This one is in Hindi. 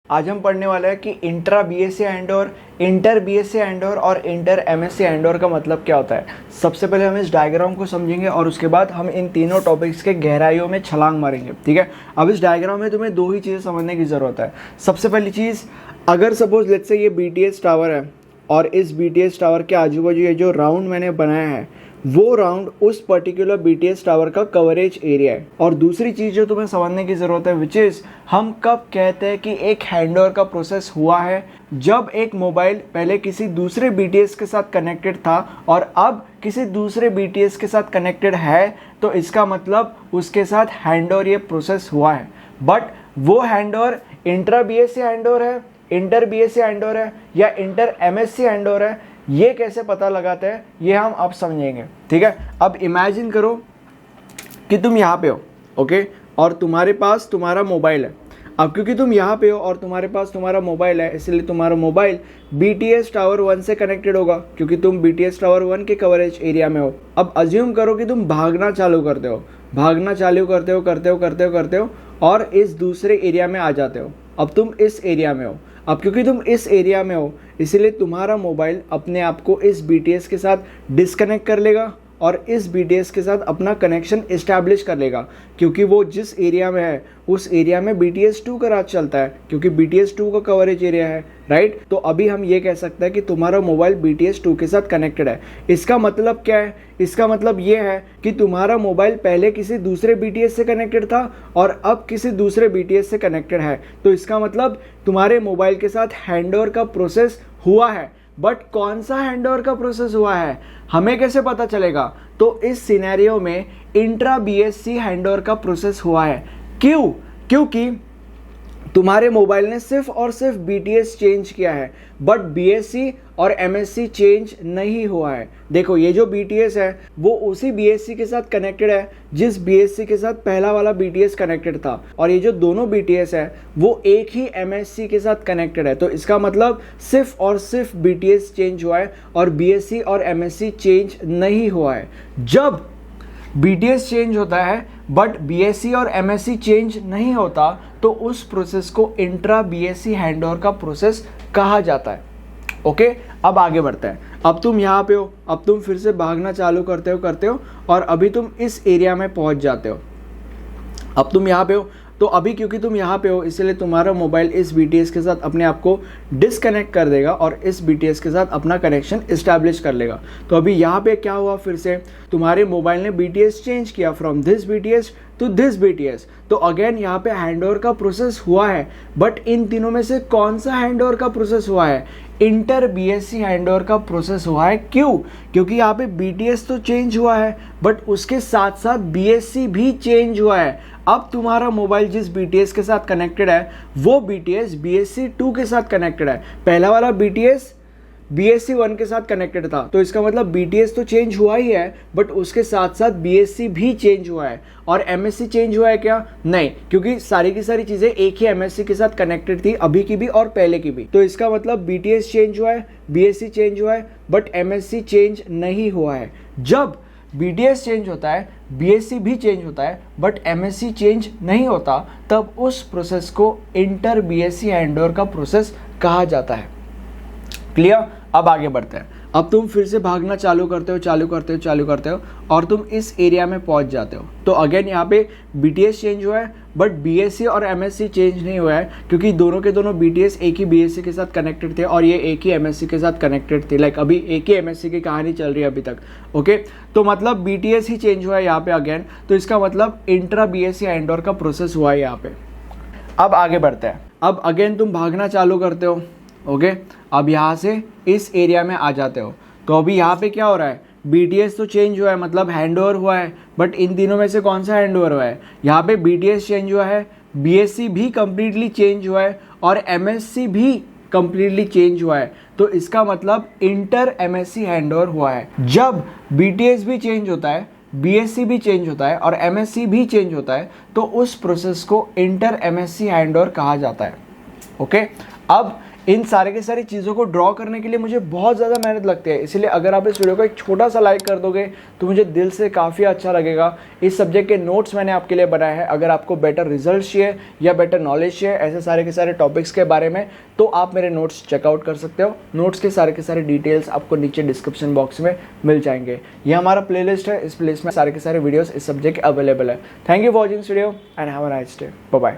आज हम पढ़ने वाला है कि intra BSc handover, inter BSc handover और इंटर एमएससी हैंडओवर का मतलब क्या होता है। सबसे पहले हम इस डायग्राम को समझेंगे और उसके बाद हम इन तीनों टॉपिक्स के गहराइयों में छलांग मारेंगे। ठीक है, अब इस डायग्राम में तुम्हें दो ही चीज़ें समझने की ज़रूरत है। सबसे पहली चीज़, अगर सपोज लेट्स से ये बीटीएस टावर है और इस बीटीएस टावर के आजू बाजू ये जो राउंड मैंने बनाया है वो राउंड उस पर्टिकुलर बीटीएस टावर का कवरेज एरिया है। और दूसरी चीज़ जो तुम्हें समझने की ज़रूरत है विच इज़, हम कब कहते हैं कि एक हैंडओवर का प्रोसेस हुआ है, जब एक मोबाइल पहले किसी दूसरे बीटीएस के साथ कनेक्टेड था और अब किसी दूसरे बीटीएस के साथ कनेक्टेड है, तो इसका मतलब उसके साथ हैंडओवर ये प्रोसेस हुआ है। बट वो हैंडओवर इंट्रा बीएससी हैंडओवर है, इंटर बीएससी हैंडओवर है या इंटर एमएससी हैंडओवर है, ये कैसे पता लगाते हैं ये हम अब समझेंगे। ठीक है, अब इमेजिन करो कि तुम यहाँ पे हो, ओके, और तुम्हारे पास तुम्हारा मोबाइल है। अब क्योंकि तुम यहाँ पे हो और तुम्हारे पास तुम्हारा मोबाइल है, इसलिए तुम्हारा मोबाइल बीटीएस टावर 1 से कनेक्टेड होगा क्योंकि तुम बीटीएस टावर 1 के कवरेज एरिया में हो। अब अज्यूम करो कि तुम भागना चालू करते हो, करते हो और इस दूसरे एरिया में आ जाते हो। अब तुम इस एरिया में हो। अब क्योंकि तुम इस एरिया में हो इसीलिए तुम्हारा मोबाइल अपने आप को इस बीटीएस के साथ डिस्कनेक्ट कर लेगा और इस बीटीएस के साथ अपना कनेक्शन इस्टेब्लिश कर लेगा, क्योंकि वो जिस एरिया में है उस एरिया में BTS 2 का राज चलता है क्योंकि BTS 2 का कवरेज एरिया है, राइट। तो अभी हम ये कह सकते हैं कि तुम्हारा मोबाइल BTS 2 के साथ कनेक्टेड है। इसका मतलब क्या है? इसका मतलब ये है कि तुम्हारा मोबाइल पहले किसी दूसरे BTS से कनेक्टेड था और अब किसी दूसरे BTS से कनेक्टेड है। तो इसका मतलब तुम्हारे मोबाइल के साथ हैंडओवर का प्रोसेस हुआ है। बट कौन सा हैंडओवर का प्रोसेस हुआ है हमें कैसे पता चलेगा? तो इस सिनेरियो में इंट्रा बीएससी हैंडओवर का प्रोसेस हुआ है। क्यों? क्योंकि तुम्हारे मोबाइल ने सिर्फ और सिर्फ BTS चेंज किया है बट BSC और MSC चेंज नहीं हुआ है। देखो ये जो BTS है वो उसी BSC के साथ कनेक्टेड है जिस BSC के साथ पहला वाला BTS कनेक्टेड था, और ये जो दोनों BTS है वो एक ही MSC के साथ कनेक्टेड है। तो इसका मतलब सिर्फ और सिर्फ BTS चेंज हुआ है और BSC और MSC चेंज नहीं हुआ है। जब BTS चेंज होता है बट BSC और MSC चेंज नहीं होता तो उस प्रोसेस को इंट्रा BSC हैंडओवर का प्रोसेस कहा जाता है। ओके, अब आगे बढ़ते हैं। अब तुम यहाँ पे हो, अब तुम फिर से भागना चालू करते हो और अभी तुम इस एरिया में पहुँच जाते हो। अब तुम यहाँ पे हो, तो अभी क्योंकि तुम यहाँ पे हो इसलिए तुम्हारा मोबाइल इस BTS के साथ अपने आप को डिसकनेक्ट कर देगा और इस BTS के साथ अपना कनेक्शन इस्टेब्लिश कर लेगा। तो अभी यहाँ पे क्या हुआ, फिर से तुम्हारे मोबाइल ने BTS चेंज किया from this BTS to this BTS। तो अगेन यहाँ पे हैंडओवर का प्रोसेस हुआ है। बट इन तीनों में से कौन सा हैंडओवर का प्रोसेस हुआ है? इंटर बीएससी हैंडओवर का प्रोसेस हुआ है। क्यों? क्योंकि यहाँ पे BTS तो चेंज हुआ है बट उसके साथ साथ BSC भी चेंज हुआ है। अब तुम्हारा मोबाइल जिस BTS के साथ कनेक्टेड है वो BTS BSC 2 के साथ कनेक्टेड है। पहला वाला BTS BSC 1 के साथ कनेक्टेड था। तो इसका मतलब BTS तो चेंज हुआ ही है बट उसके साथ साथ BSC भी चेंज हुआ है। और MSC चेंज हुआ है क्या? नहीं, क्योंकि सारी की सारी चीज़ें एक ही MSC के साथ कनेक्टेड थी, अभी की भी और पहले की भी। तो इसका मतलब BTS चेंज हुआ है, BSC चेंज हुआ है बट MSC चेंज नहीं हुआ है। जब BTS चेंज होता है BSC भी चेंज होता है बट MSC चेंज नहीं होता, तब उस प्रोसेस को इंटर BSC हैंडओवर का प्रोसेस कहा जाता है। क्लियर? अब आगे बढ़ते हैं। अब तुम फिर से भागना चालू करते हो और तुम इस एरिया में पहुंच जाते हो। तो अगेन यहाँ पे BTS चेंज हुआ है बट BSC और MSC चेंज नहीं हुआ है क्योंकि दोनों के दोनों BTS एक ही BSC के साथ कनेक्टेड थे और ये एक ही MSC के साथ कनेक्टेड थे। लाइक अभी एक ही MSC की कहानी चल रही है अभी तक। ओके, तो मतलब BTS ही चेंज हुआ है यहाँ पे अगेन। तो इसका मतलब इंट्रा BSC हैंडओवर का प्रोसेस हुआ है यहाँ पे। अब आगे बढ़ते हैं। अब अगेन तुम भागना चालू करते हो। ओके, अब यहाँ से इस एरिया में आ जाते हो। तो अभी यहाँ पे क्या हो रहा है? BTS तो चेंज हुआ है मतलब हैंडओवर हुआ है। बट इन तीनों में से कौन सा हैंडओवर हुआ है? यहाँ पे BTS चेंज हुआ है, BSC भी कम्प्लीटली चेंज हुआ है और MSC भी कम्प्लीटली चेंज हुआ है। तो इसका मतलब इंटर MSC हैंडओवर हुआ है। जब BTS भी चेंज होता है, BSC भी चेंज होता है और MSC भी चेंज होता है तो उस प्रोसेस को इंटर MSC हैंडओवर कहा जाता है। ओके। अब इन सारे के सारी चीज़ों को ड्रॉ करने के लिए मुझे बहुत ज़्यादा मेहनत लगती है, इसलिए अगर आप इस वीडियो को एक छोटा सा लाइक कर दोगे तो मुझे दिल से काफ़ी अच्छा लगेगा। इस सब्जेक्ट के नोट्स मैंने आपके लिए बनाए हैं, अगर आपको बेटर रिजल्ट चाहिए या बेटर नॉलेज चाहिए ऐसे सारे के सारे टॉपिक्स के बारे में, तो आप मेरे नोट्स चेकआउट कर सकते हो। नोट्स के सारे डिटेल्स आपको नीचे डिस्क्रिप्शन बॉक्स में मिल जाएंगे। ये हमारा प्लेलिस्ट है, इस प्लेलिस्ट में सारे के सारे वीडियोस इस सब्जेक्ट के अवेलेबल है। Thank you for watching this video and have a nice day. Bye bye.